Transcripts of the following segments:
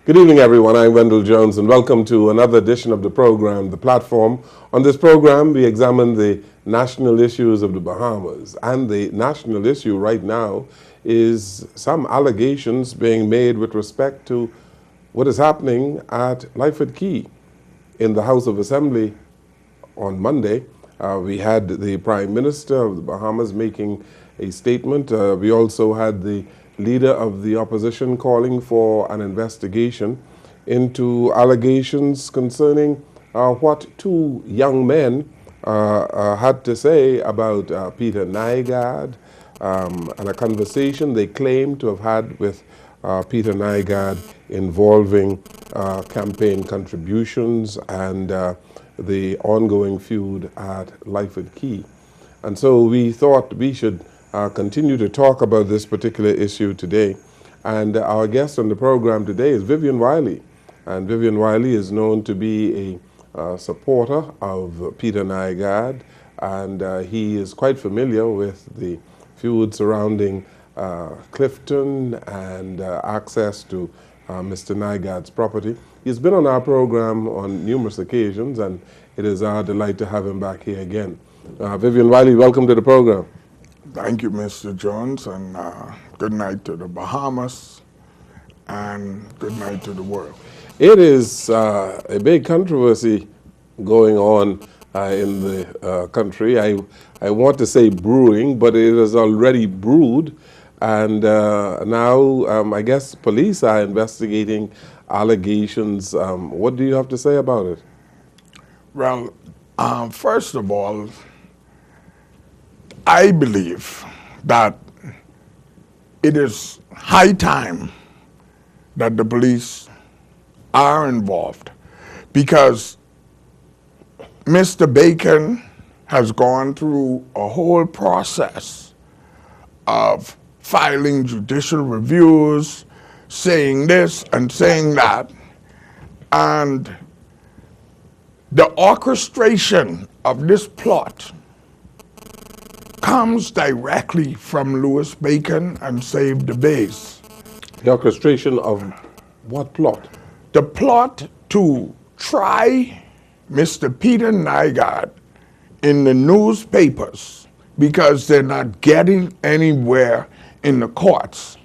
Good evening, everyone. I'm Wendall Jones, and welcome to another edition of the program, The Platform. On this program, we examine the national issues of the Bahamas. And the national issue right now is some allegations being made with respect to what is happening at Lyford Key. In the House of Assembly on Monday, we had the Prime Minister of the Bahamas making a statement. We also had the leader of the opposition calling for an investigation into allegations concerning what two young men had to say about Peter Nygaard and a conversation they claim to have had with Peter Nygaard involving campaign contributions and the ongoing feud at Lyford Key. And so we thought we should continue to talk about this particular issue today. And our guest on the program today is Vivian Whylly. And Vivian Whylly is known to be a supporter of Peter Nygaard, and he is quite familiar with the feud surrounding Clifton and access to Mr. Nygaard's property. He's been on our program on numerous occasions, and it is our delight to have him back here again. Vivian Whylly, welcome to the program. Thank you, Mr. Jones, and good night to the Bahamas, and good night to the world. It is a big controversy going on in the country. I want to say brewing, but it is already brewed, and now I guess police are investigating allegations. What do you have to say about it? Well, first of all, I believe that it is high time that the police are involved, because Mr. Bacon has gone through a whole process of filing judicial reviews, saying this and saying that, and the orchestration of this plot comes directly from Louis Bacon and Save the Base. The orchestration of what plot? The plot to try Mr. Peter Nygaard in the newspapers because they're not getting anywhere in the courts.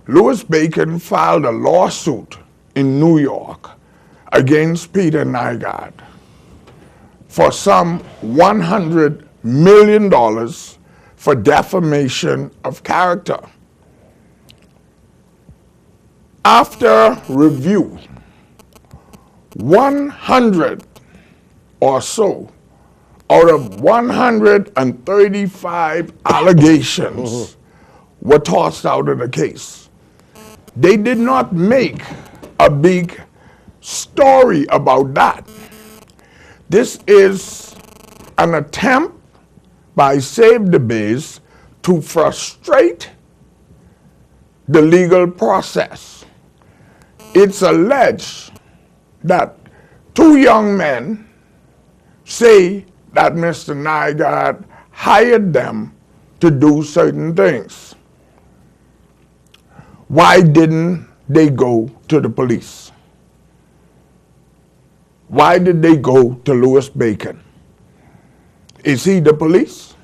Louis Bacon filed a lawsuit in New York against Peter Nygaard for some $100 million for defamation of character. After review, 100 or so out of 135 allegations were tossed out of the case. They did not make a big story about that. This is an attempt by Save the Base to frustrate the legal process. It's alleged that two young men say that Mr. Nygaard hired them to do certain things. Why didn't they go to the police? Why did they go to Louis Bacon? Is he the police?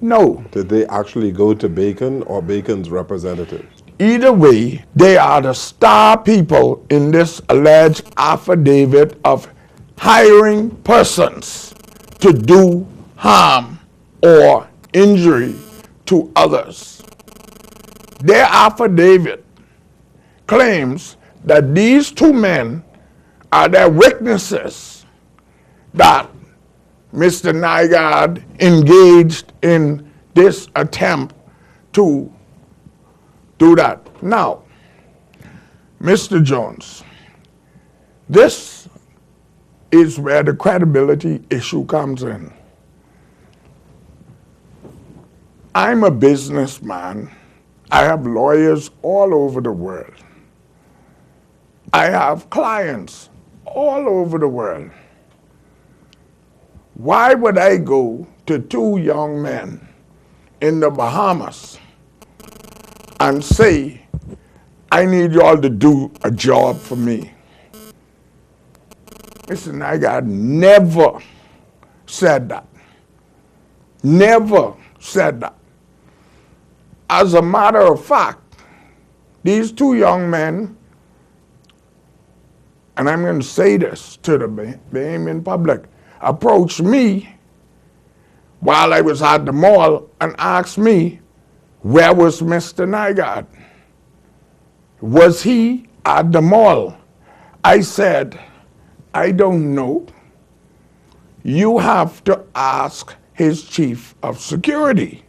No. Did they actually go to Bacon or Bacon's representative? Either way, they are the star people in this alleged affidavit of hiring persons to do harm or injury to others. Their affidavit claims that these two men are their witnesses that Mr. Nygaard engaged in this attempt to do that. Now, Mr. Jones, this is where the credibility issue comes in. I'm a businessman. I have lawyers all over the world. I have clients all over the world. Why would I go to two young men in the Bahamas and say I need y'all to do a job for me. Mr. Nygaard never said that. Never said that. As a matter of fact, these two young men, and I'm going to say this to the Bahamian public, approached me while I was at the mall and asked me, where was Mr. Nygaard? Was he at the mall? I said, I don't know. You have to ask his chief of security.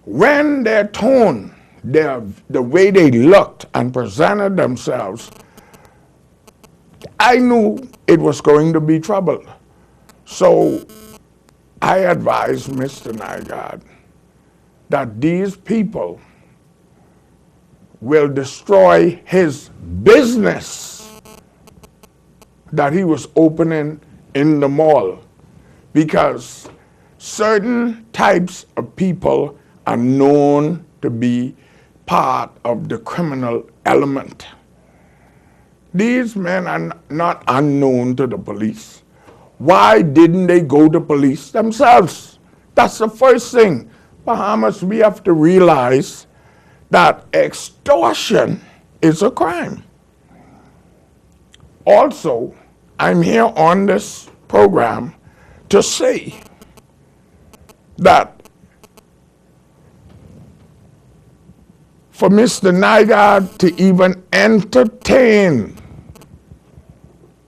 When their tone, the way they looked and presented themselves, I knew it was going to be trouble. So I advised Mr. Nygaard that these people will destroy his business that he was opening in the mall, because certain types of people are known to be part of the criminal element. These men are not unknown to the police. Why didn't they go to police themselves? That's the first thing. Bahamas, we have to realize that extortion is a crime. Also, I'm here on this program to say that for Mr. Nygaard to even entertain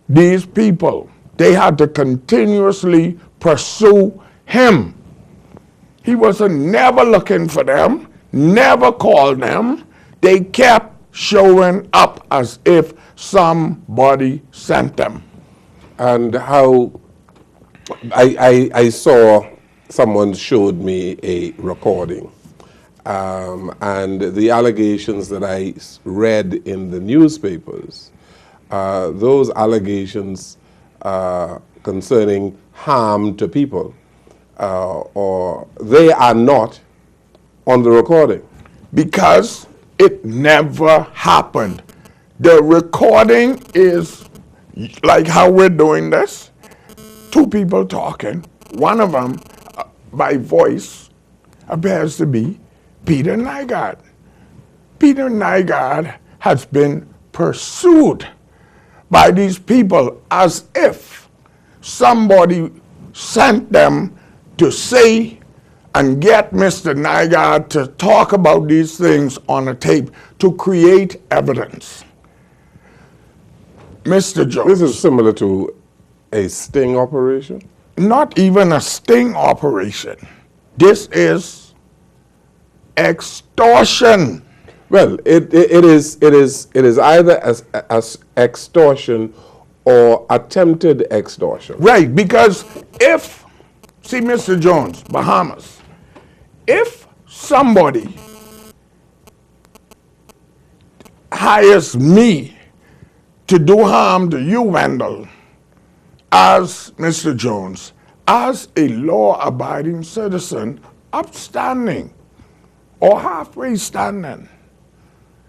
these people, they had to continuously pursue him. He wasn't never looking for them, never called them. They kept showing up as if somebody sent them. And how I saw someone showed me a recording, and the allegations that I read in the newspapers, those allegations concerning harm to people, or they are not on the recording. Because it never happened. The recording is like how we're doing this. Two people talking. One of them, by voice, appears to be Peter Nygaard. Peter Nygaard has been pursued by these people as if somebody sent them to say and get Mr. Nygaard to talk about these things on a tape to create evidence. Mr. Jones. This is similar to a sting operation? Not even a sting operation. This is extortion. Well, it is either as extortion or attempted extortion. Right, because if, see, Mr. Jones, Bahamas, if somebody hires me to do harm to you, Wendall, as Mr. Jones, as a law-abiding citizen, upstanding or halfway standing,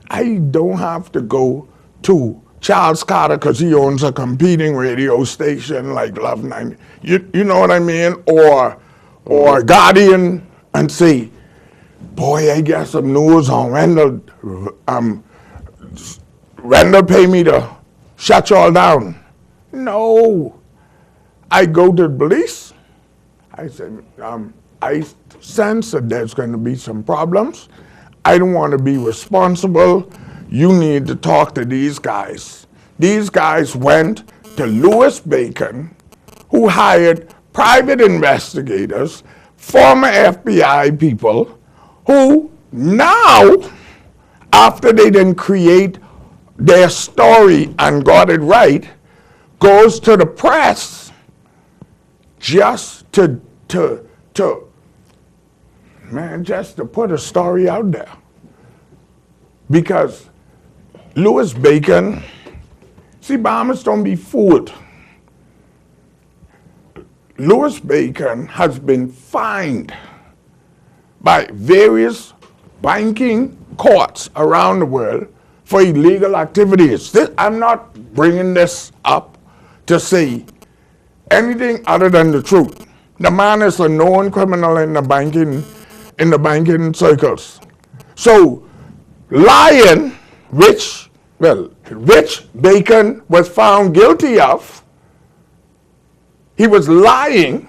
I don't have to go to Charles Carter because he owns a competing radio station like Love 90. You know what I mean? Or Guardian and say, boy, I got some news on Wendall. Wendall pay me to shut y'all down. No. I go to the police. I said, I sense that there's going to be some problems. I don't want to be responsible. You need to talk to these guys. These guys went to Louis Bacon, who hired private investigators, former FBI people, who now, after they didn't create their story and got it right, goes to the press just to put a story out there. Because Louis Bacon, see, Bahamas, don't be fooled. Louis Bacon has been fined by various banking courts around the world for illegal activities. I'm not bringing this up to say anything other than the truth. The man is a known criminal in the banking circles. So lying, which Bacon was found guilty of, he was lying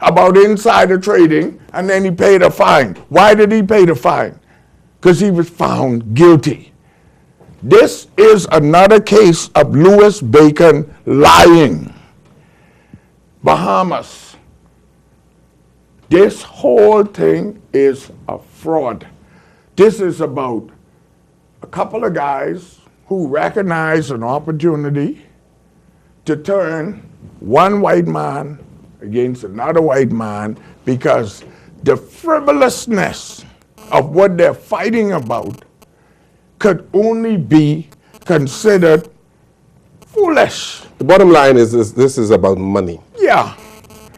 about insider trading, and then he paid a fine. Why did he pay the fine? Because he was found guilty. This is another case of Louis Bacon lying. Bahamas. This whole thing is a fraud. This is about a couple of guys who recognize an opportunity to turn one white man against another white man because the frivolousness of what they're fighting about could only be considered foolish. The bottom line is this is about money. Yeah.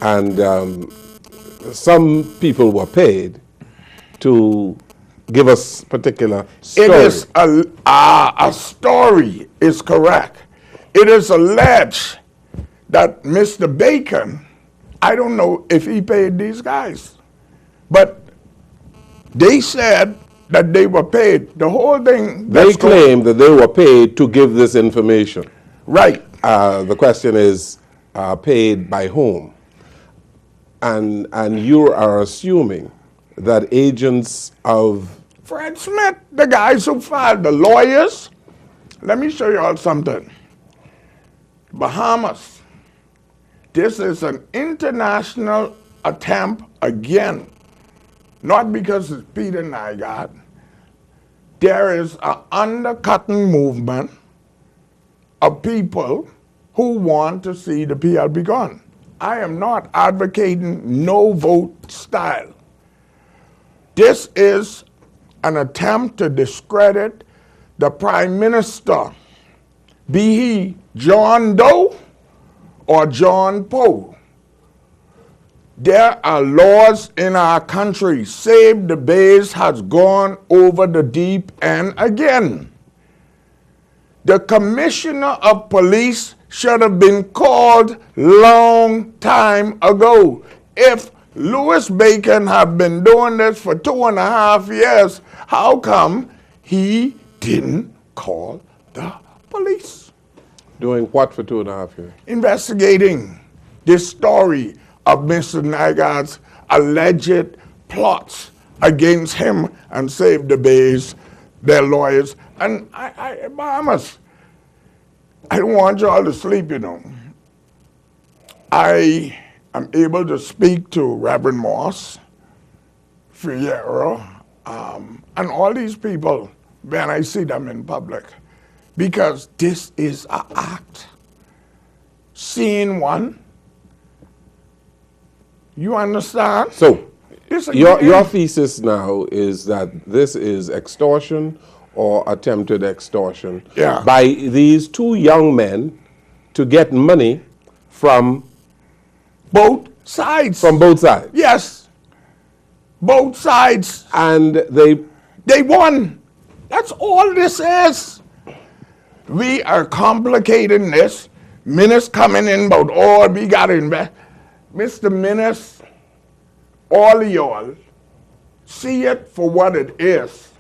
And some people were paid to give us particular story. It is a story is correct. It is alleged that Mr. Bacon, I don't know if he paid these guys, but they said that they were paid. The whole thing. They claim that they were paid to give this information. Right. The question is, paid by whom? And you are assuming that agents of Fred Smith, the guys who filed, the lawyers. Let me show you all something. Bahamas. This is an international attempt again. Not because it's Peter Nygaard. There is an undercutting movement of people who want to see the PLP gone. I am not advocating no vote style. This is an attempt to discredit the Prime Minister, be he John Doe or John Poe. There are laws in our country. Save the Base has gone over the deep end again. The Commissioner of Police should have been called long time ago. If Louis Bacon had been doing this for 2.5 years, how come he didn't call the police? doing what for 2.5 years? Investigating this story of Mr. Nygaard's alleged plots against him and Save the Bays, their lawyers. And Bahamas, I don't want y'all to sleep, you know. I am able to speak to Reverend Moss, Fierro, and all these people when I see them in public, because this is an act. Scene one, you understand? So, your thesis now is that this is extortion or attempted extortion by these two young men to get money from both sides. From both sides. Yes. Both sides. And they won. That's all this is. We are complicating this. Minutes coming in about, oh, we got to invest. Mr. Minutes, all of y'all, see it for what it is.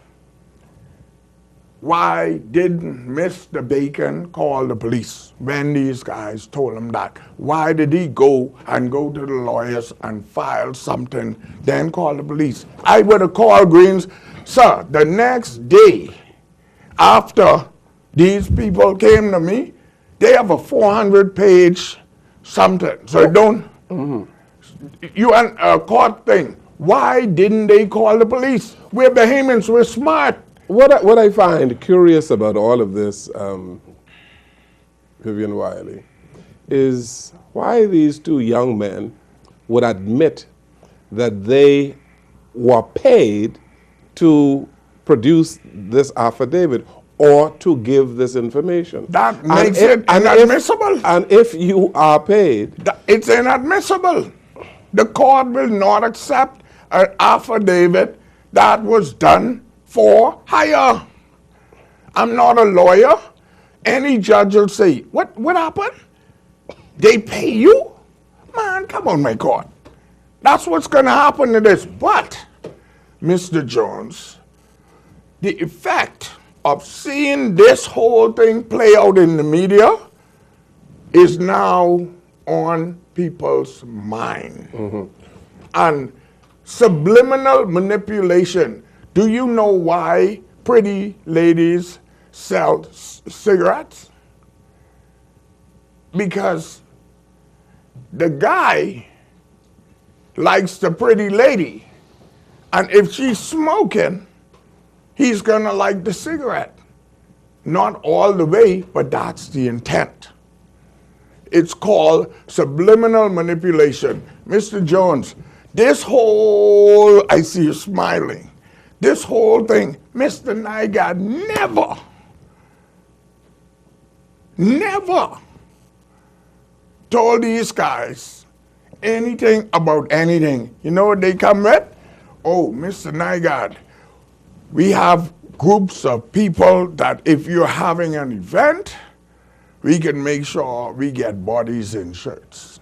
Why didn't Mr. Bacon call the police when these guys told him that? Why did he go to the lawyers and file something, then call the police? I would have called Greens. Sir, the next day after these people came to me, they have a 400-page something. So don't, you want a court thing. Why didn't they call the police? We're Bahamians, we're smart. What I find curious about all of this, Vivian Whylly, is why these two young men would admit that they were paid to produce this affidavit or to give this information. That makes it inadmissible. And if you are paid... It's inadmissible. The court will not accept an affidavit that was done for hire. I'm not a lawyer. Any judge will say, what happened? They pay you? Man, come on, my God. That's what's going to happen to this. But, Mr. Jones, the effect of seeing this whole thing play out in the media is now on people's mind. And subliminal manipulation. Do you know why pretty ladies sell cigarettes? Because the guy likes the pretty lady. And if she's smoking, he's gonna like the cigarette. Not all the way, but that's the intent. It's called subliminal manipulation. Mr. Jones, this whole, I see you smiling, this whole thing, Mr. Nygaard never told these guys anything about anything. You know what they come with? Oh, Mr. Nygaard, we have groups of people that if you're having an event, we can make sure we get bodies in shirts.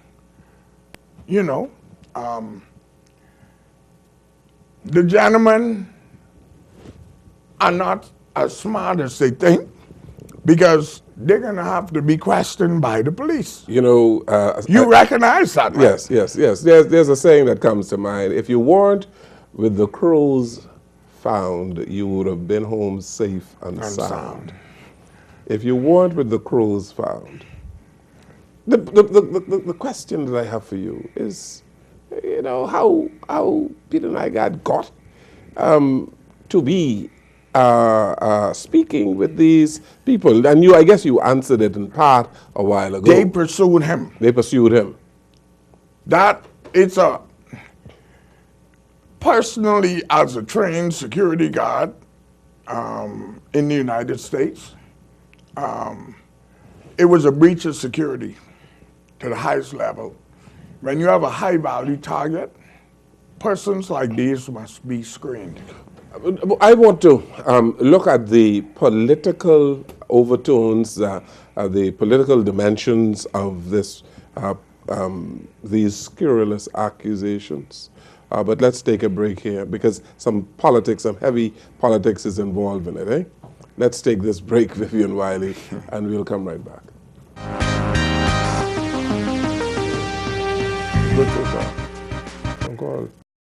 You know, the gentlemen are not as smart as they think because they're going to have to be questioned by the police. You know, you recognize that, right? Yes. There's a saying that comes to mind. If you weren't with the crows found, you would have been home safe and sound. If you weren't with the crows found. The question that I have for you is, you know, how Peter Nygaard got to be speaking with these people. And I guess you answered it in part a while ago. They pursued him. They pursued him. It's a, personally as a trained security guard in the United States, it was a breach of security to the highest level. When you have a high value target, persons like these must be screened. I want to look at the political overtones, the political dimensions of this, these scurrilous accusations. But let's take a break here because some politics, some heavy politics is involved in it, eh? Let's take this break, Vivian Whylly, and we'll come right back. Good to talk.